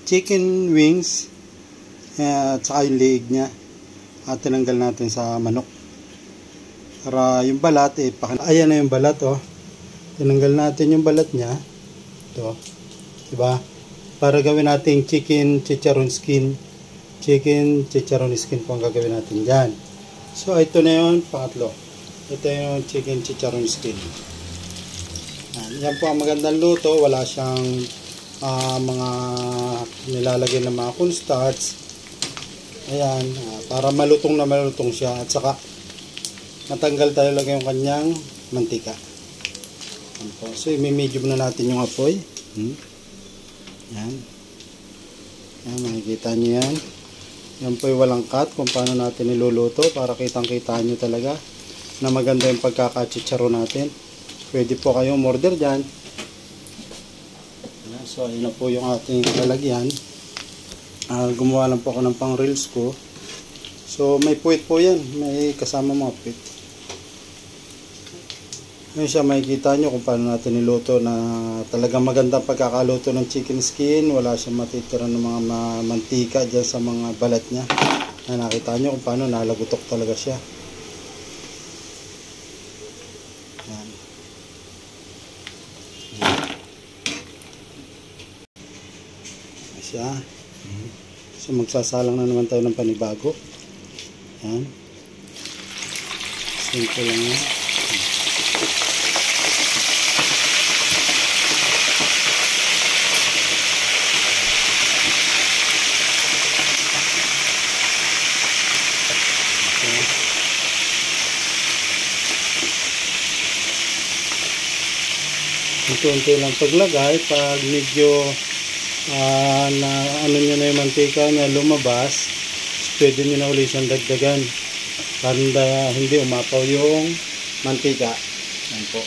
chicken wings at saka yung leeg niya at tinanggal natin sa manok para yung balat ayan na yung balat tinanggal natin yung balat niya ito, diba, para gawin natin chicken chicharon skin po ang gagawin natin dyan. So ito na yung pangatlo, ito yung chicken chicharon skin. Yan po ang magandang luto, wala siyang mga nilalagay ng mga cornstarch. Ayan, para malutong na malutong siya at saka matanggal talaga yung kanyang mantika. So i-medium na natin yung apoy. Yan. Yan, makikita nyo yan. Yan po yung walang cut kung paano natin niluluto para kitang-kita nyo talaga na maganda yung pagkakachicharo natin. Pwede po kayong order dyan. So ayun na po yung ating lalagyan. Gumawa lang po ako ng pang reels ko. So may puwit po yan, may kasama mga puwit. Ngayon siya makikita nyo kung paano natin niluto na talagang magandang pagkakaluto ng chicken skin. Wala siyang matitira ng mga mantika dyan sa mga balat niya. Nakita nyo kung paano nalagutok talaga siya. Yan. Siya. So magsasalang na naman tayo ng panibago. Yan. Simple lang yan. Unti-unti lang paglagay. Pag medyo na ano nyo na yung mantika niya lumabas, pwede nyo na ulit siyang dagdagan para hindi umapaw yung mantika. Yan po.